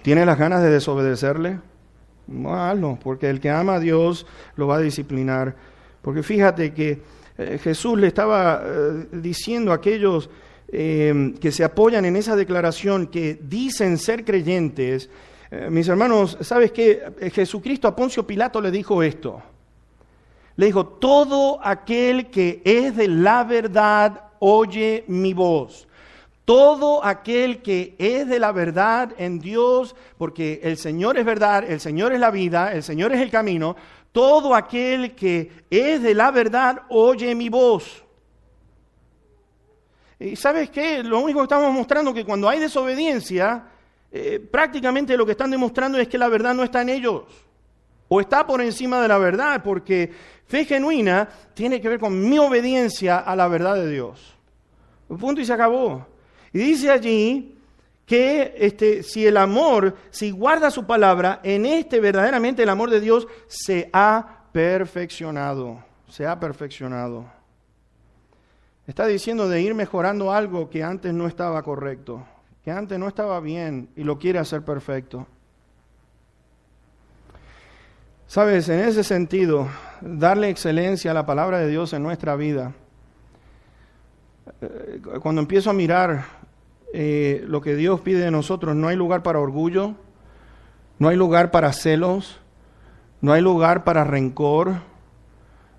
¿Tienes las ganas de desobedecerle? No, hazlo, porque el que ama a Dios lo va a disciplinar. Porque fíjate que Jesús le estaba diciendo a aquellos que se apoyan en esa declaración, que dicen ser creyentes. Mis hermanos, ¿sabes qué? Jesucristo a Poncio Pilato le dijo esto. Le dijo, todo aquel que es de la verdad oye mi voz. Todo aquel que es de la verdad en Dios, porque el Señor es verdad, el Señor es la vida, el Señor es el camino. Todo aquel que es de la verdad oye mi voz. ¿Y sabes qué? Lo único que estamos mostrando es que cuando hay desobediencia, prácticamente lo que están demostrando es que la verdad no está en ellos. O está por encima de la verdad, porque fe genuina tiene que ver con mi obediencia a la verdad de Dios. Punto y se acabó. Y dice allí que si el amor, si guarda su palabra, en verdaderamente el amor de Dios se ha perfeccionado. Se ha perfeccionado. Está diciendo de ir mejorando algo que antes no estaba correcto, que antes no estaba bien y lo quiere hacer perfecto. Sabes, en ese sentido, darle excelencia a la palabra de Dios en nuestra vida. Cuando empiezo a mirar lo que Dios pide de nosotros, no hay lugar para orgullo, no hay lugar para celos, no hay lugar para rencor,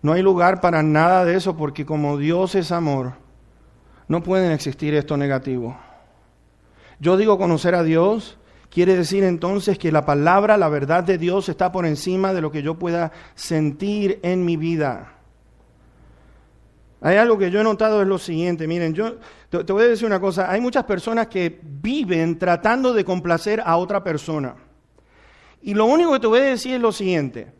no hay lugar para nada de eso, porque como Dios es amor, no pueden existir esto negativo. Yo digo conocer a Dios, quiere decir entonces que la palabra, la verdad de Dios está por encima de lo que yo pueda sentir en mi vida. Hay algo que yo he notado, es lo siguiente, miren, yo te voy a decir una cosa, hay muchas personas que viven tratando de complacer a otra persona. Y lo único que te voy a decir es lo siguiente,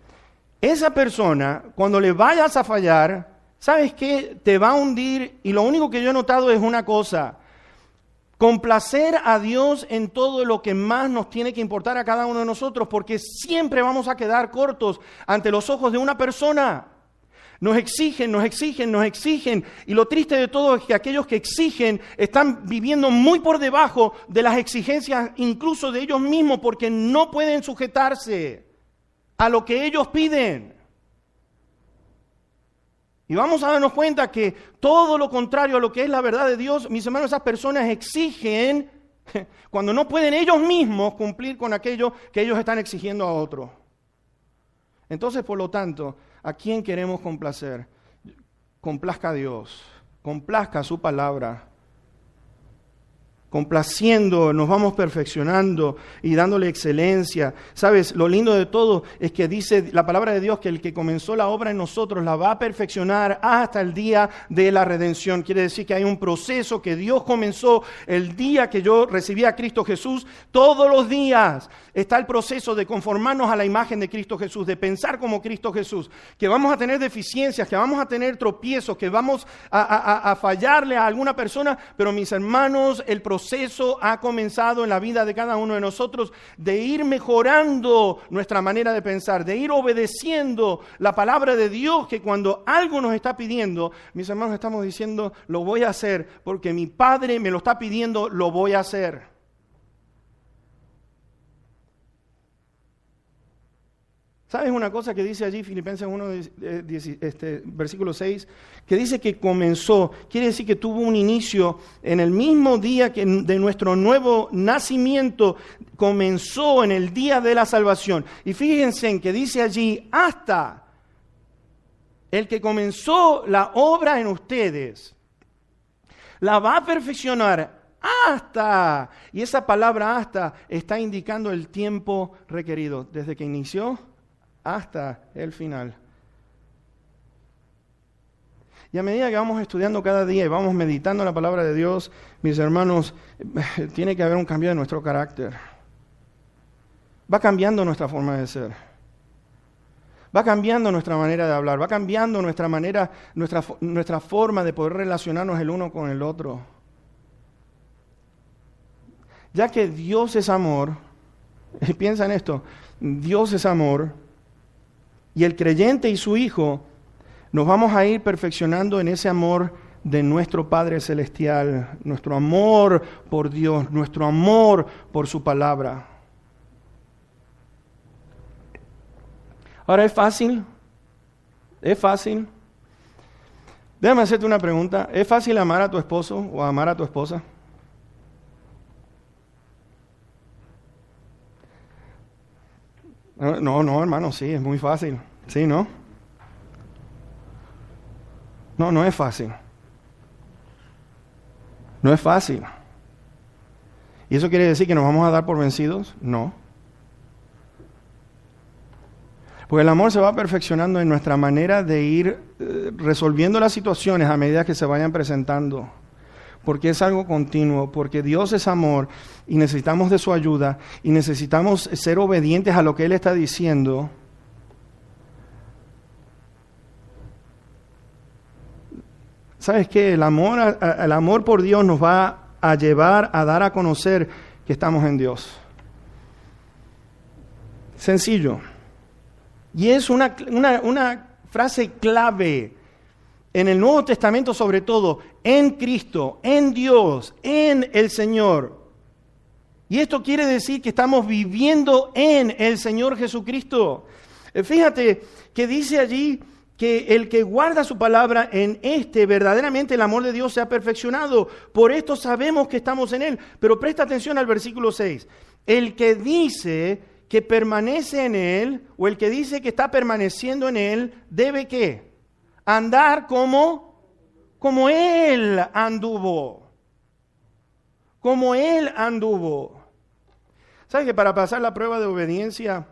esa persona, cuando le vayas a fallar, ¿sabes qué? Te va a hundir, y lo único que yo he notado es una cosa, complacer a Dios en todo lo que más nos tiene que importar a cada uno de nosotros, porque siempre vamos a quedar cortos ante los ojos de una persona. Nos exigen, y lo triste de todo es que aquellos que exigen están viviendo muy por debajo de las exigencias incluso de ellos mismos, porque no pueden sujetarse a lo que ellos piden. Y vamos a darnos cuenta que todo lo contrario a lo que es la verdad de Dios, mis hermanos, esas personas exigen cuando no pueden ellos mismos cumplir con aquello que ellos están exigiendo a otros. Entonces, por lo tanto, ¿a quién queremos complacer? Complazca a Dios, complazca su palabra. Complaciendo, nos vamos perfeccionando y dándole excelencia. ¿Sabes? Lo lindo de todo es que dice la palabra de Dios que el que comenzó la obra en nosotros la va a perfeccionar hasta el día de la redención. Quiere decir que hay un proceso que Dios comenzó el día que yo recibí a Cristo Jesús. Todos los días está el proceso de conformarnos a la imagen de Cristo Jesús, de pensar como Cristo Jesús, que vamos a tener deficiencias, que vamos a tener tropiezos, que vamos a fallarle a alguna persona, pero mis hermanos, el proceso ha comenzado en la vida de cada uno de nosotros de ir mejorando nuestra manera de pensar, de ir obedeciendo la palabra de Dios, que cuando algo nos está pidiendo, mis hermanos, estamos diciendo, lo voy a hacer, porque mi Padre me lo está pidiendo, lo voy a hacer. ¿Sabes una cosa que dice allí Filipenses 1, versículo 6? Que dice que comenzó, quiere decir que tuvo un inicio en el mismo día que de nuestro nuevo nacimiento, comenzó en el día de la salvación. Y fíjense en que dice allí, hasta el que comenzó la obra en ustedes, la va a perfeccionar hasta. Y esa palabra hasta está indicando el tiempo requerido, desde que inició hasta el final. Y a medida que vamos estudiando cada día y vamos meditando la palabra de Dios, mis hermanos, tiene que haber un cambio de nuestro carácter. Va cambiando nuestra forma de ser. Va cambiando nuestra manera de hablar. Va cambiando nuestra manera, nuestra forma de poder relacionarnos el uno con el otro. Ya que Dios es amor, piensa en esto, Dios es amor, y el creyente y su Hijo, nos vamos a ir perfeccionando en ese amor de nuestro Padre Celestial, nuestro amor por Dios, nuestro amor por su palabra. Ahora, ¿es fácil? ¿Es fácil? Déjame hacerte una pregunta. ¿Es fácil amar a tu esposo o amar a tu esposa? No, hermano, sí, es muy fácil. Sí, ¿no? No es fácil. No es fácil. ¿Y eso quiere decir que nos vamos a dar por vencidos? No. Porque el amor se va perfeccionando en nuestra manera de ir resolviendo las situaciones a medida que se vayan presentando. Porque es algo continuo, porque Dios es amor y necesitamos de su ayuda y necesitamos ser obedientes a lo que Él está diciendo. ¿Sabes qué? El amor por Dios nos va a llevar a dar a conocer que estamos en Dios. Sencillo. Y es una frase clave en el Nuevo Testamento, sobre todo, en Cristo, en Dios, en el Señor. Y esto quiere decir que estamos viviendo en el Señor Jesucristo. Fíjate que dice allí que el que guarda su palabra, en verdaderamente el amor de Dios se ha perfeccionado. Por esto sabemos que estamos en Él. Pero presta atención al versículo 6. El que dice que permanece en Él, o el que dice que está permaneciendo en Él, ¿debe qué? Andar como Él anduvo. Como Él anduvo. ¿Sabes que para pasar la prueba de obediencia,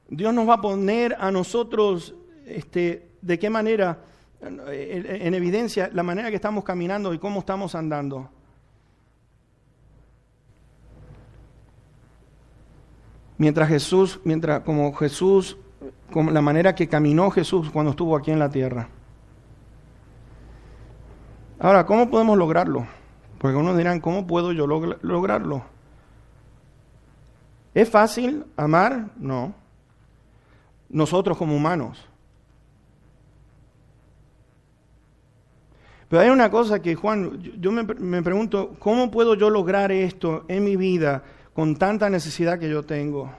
Dios nos va a poner a nosotros, de qué manera, en evidencia, la manera que estamos caminando y cómo estamos andando? Como la manera que caminó Jesús cuando estuvo aquí en la tierra. Ahora, ¿cómo podemos lograrlo? Porque unos dirán, ¿cómo puedo yo lograrlo? ¿Es fácil amar? No. Nosotros como humanos. Pero hay una cosa que, Juan, yo me pregunto, ¿cómo puedo yo lograr esto en mi vida con tanta necesidad que yo tengo?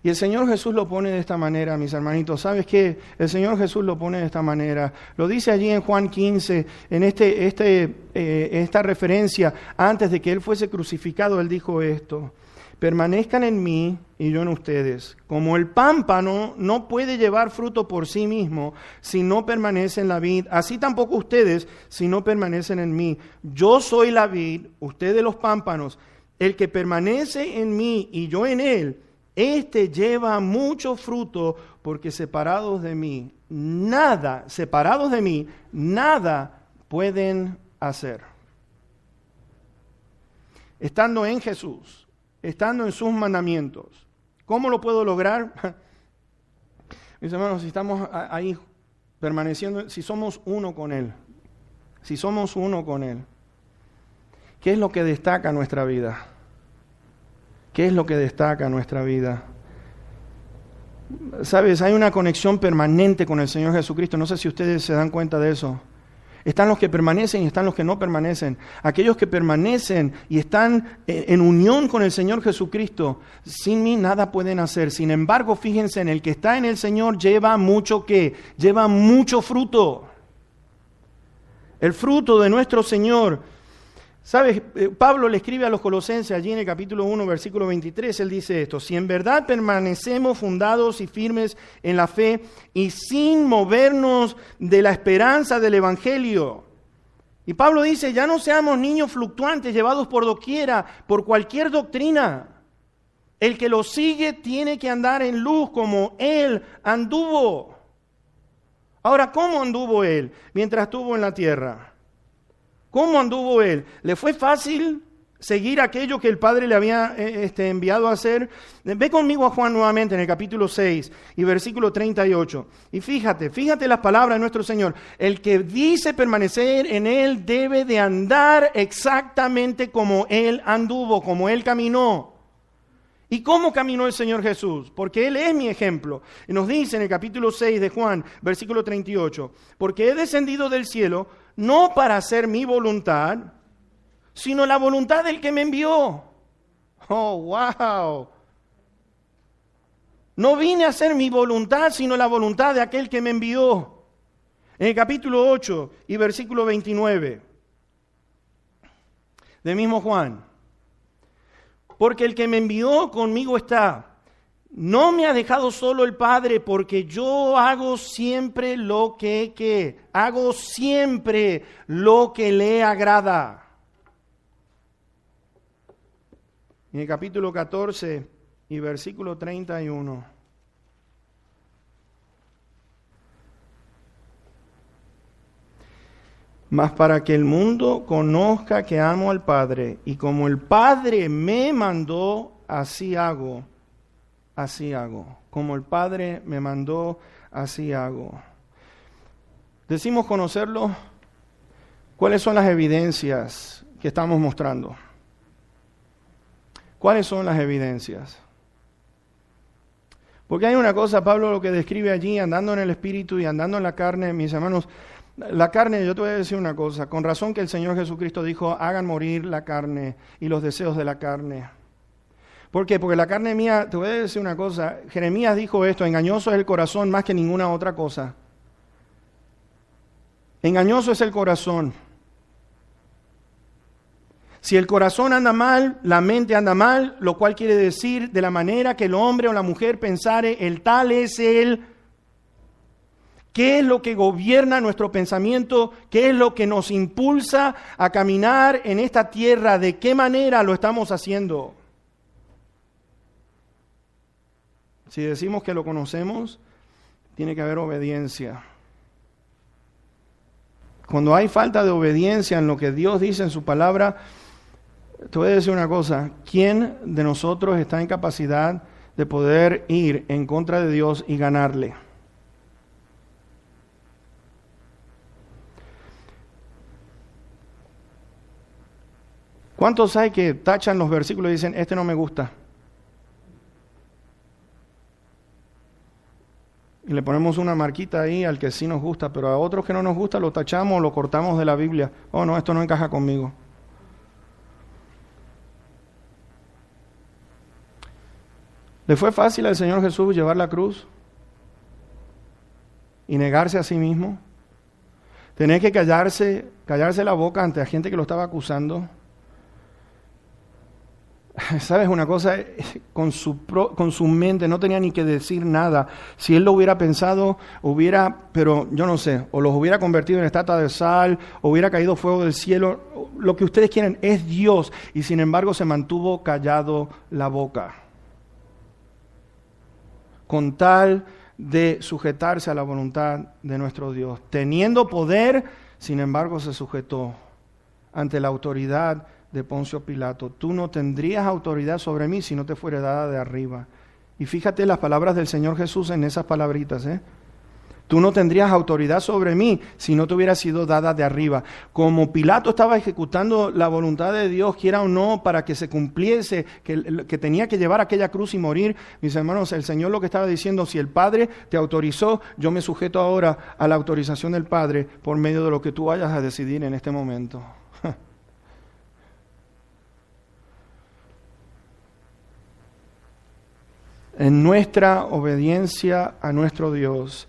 Y el Señor Jesús lo pone de esta manera, mis hermanitos. ¿Sabes qué? El Señor Jesús lo pone de esta manera. Lo dice allí en Juan 15, en esta referencia, antes de que Él fuese crucificado, Él dijo esto: permanezcan en mí y yo en ustedes. Como el pámpano no puede llevar fruto por sí mismo si no permanece en la vid, así tampoco ustedes si no permanecen en mí. Yo soy la vid, ustedes los pámpanos. El que permanece en mí y yo en él, lleva mucho fruto, porque separados de mí, nada pueden hacer. Estando en Jesús, estando en sus mandamientos, ¿cómo lo puedo lograr? Mis hermanos, si estamos ahí permaneciendo, si somos uno con Él, ¿qué es lo que destaca nuestra vida? ¿Qué es lo que destaca nuestra vida? Sabes, hay una conexión permanente con el Señor Jesucristo. No sé si ustedes se dan cuenta de eso. Están los que permanecen y están los que no permanecen. Aquellos que permanecen y están en unión con el Señor Jesucristo, sin mí nada pueden hacer. Sin embargo, fíjense, en el que está en el Señor lleva mucho fruto. El fruto de nuestro Señor. ¿Sabes? Pablo le escribe a los Colosenses allí en el capítulo 1, versículo 23, él dice esto: si en verdad permanecemos fundados y firmes en la fe y sin movernos de la esperanza del Evangelio. Y Pablo dice, ya no seamos niños fluctuantes llevados por doquiera, por cualquier doctrina. El que lo sigue tiene que andar en luz como Él anduvo. Ahora, ¿cómo anduvo Él mientras estuvo en la tierra? ¿Cómo anduvo Él? ¿Le fue fácil seguir aquello que el Padre le había enviado a hacer? Ve conmigo a Juan nuevamente en el capítulo 6 y versículo 38. Y fíjate las palabras de nuestro Señor. El que dice permanecer en Él debe de andar exactamente como Él anduvo, como Él caminó. ¿Y cómo caminó el Señor Jesús? Porque Él es mi ejemplo. Y nos dice en el capítulo 6 de Juan, versículo 38, porque he descendido del cielo no para hacer mi voluntad, sino la voluntad del que me envió. ¡Oh, wow! No vine a hacer mi voluntad, sino la voluntad de aquel que me envió. En el capítulo 8 y versículo 29 de mismo Juan. Porque el que me envió conmigo está. No me ha dejado solo el Padre, porque yo hago siempre lo que hago siempre lo que le agrada. En el capítulo 14 y versículo 31. Mas para que el mundo conozca que amo al Padre, y como el Padre me mandó, así hago. Así hago. Como el Padre me mandó, así hago. Decimos conocerlo. ¿Cuáles son las evidencias que estamos mostrando? ¿Cuáles son las evidencias? Porque hay una cosa, Pablo lo que describe allí, andando en el Espíritu y andando en la carne, mis hermanos, la carne, yo te voy a decir una cosa, con razón que el Señor Jesucristo dijo, hagan morir la carne y los deseos de la carne. ¿Por qué? Porque la carne mía, te voy a decir una cosa, Jeremías dijo esto, engañoso es el corazón más que ninguna otra cosa. Engañoso es el corazón. Si el corazón anda mal, la mente anda mal, lo cual quiere decir de la manera que el hombre o la mujer pensare, el tal es él. ¿Qué es lo que gobierna nuestro pensamiento? ¿Qué es lo que nos impulsa a caminar en esta tierra? ¿De qué manera lo estamos haciendo? Si decimos que lo conocemos, tiene que haber obediencia. Cuando hay falta de obediencia en lo que Dios dice en su palabra, te voy a decir una cosa, ¿quién de nosotros está en capacidad de poder ir en contra de Dios y ganarle? ¿Cuántos hay que tachan los versículos y dicen, este no me gusta? Y le ponemos una marquita ahí al que sí nos gusta, pero a otros que no nos gusta lo tachamos o lo cortamos de la Biblia. Oh, no, esto no encaja conmigo. ¿Le fue fácil al Señor Jesús llevar la cruz y negarse a sí mismo? Tener que callarse la boca ante la gente que lo estaba acusando. ¿Sabes una cosa? Con su mente no tenía ni que decir nada. Si él lo hubiera pensado, pero yo no sé, o los hubiera convertido en estatua de sal, o hubiera caído fuego del cielo, lo que ustedes quieren, es Dios, y sin embargo se mantuvo callado la boca, con tal de sujetarse a la voluntad de nuestro Dios. Teniendo poder, sin embargo se sujetó ante la autoridad de Poncio Pilato. Tú no tendrías autoridad sobre mí si no te fuera dada de arriba. Y fíjate las palabras del Señor Jesús en esas palabritas, Tú no tendrías autoridad sobre mí si no te hubiera sido dada de arriba. Como Pilato estaba ejecutando la voluntad de Dios, quiera o no, para que se cumpliese, que tenía que llevar aquella cruz y morir, mis hermanos, el Señor lo que estaba diciendo, si el Padre te autorizó, yo me sujeto ahora a la autorización del Padre por medio de lo que tú vayas a decidir en este momento. En nuestra obediencia a nuestro Dios,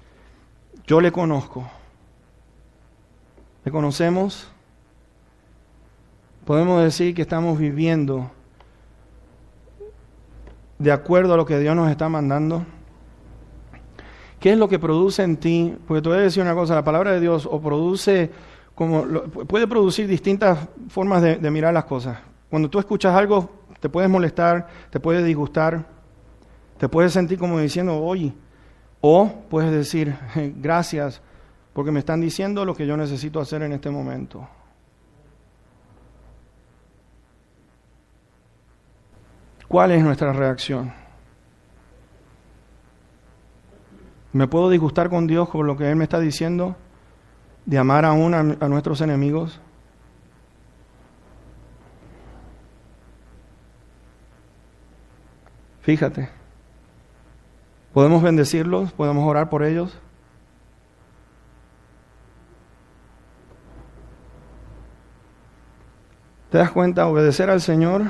yo le conozco. ¿Le conocemos? Podemos decir que estamos viviendo de acuerdo a lo que Dios nos está mandando. ¿Qué es lo que produce en ti? Porque te voy a decir una cosa, la palabra de Dios puede producir distintas formas de mirar las cosas. Cuando tú escuchas algo, te puedes molestar, te puede disgustar. Te puedes sentir como diciendo, oye, o puedes decir, gracias, porque me están diciendo lo que yo necesito hacer en este momento. ¿Cuál es nuestra reacción? ¿Me puedo disgustar con Dios por lo que Él me está diciendo? ¿De amar aún a nuestros enemigos? Fíjate. ¿Podemos bendecirlos? ¿Podemos orar por ellos? ¿Te das cuenta? Obedecer al Señor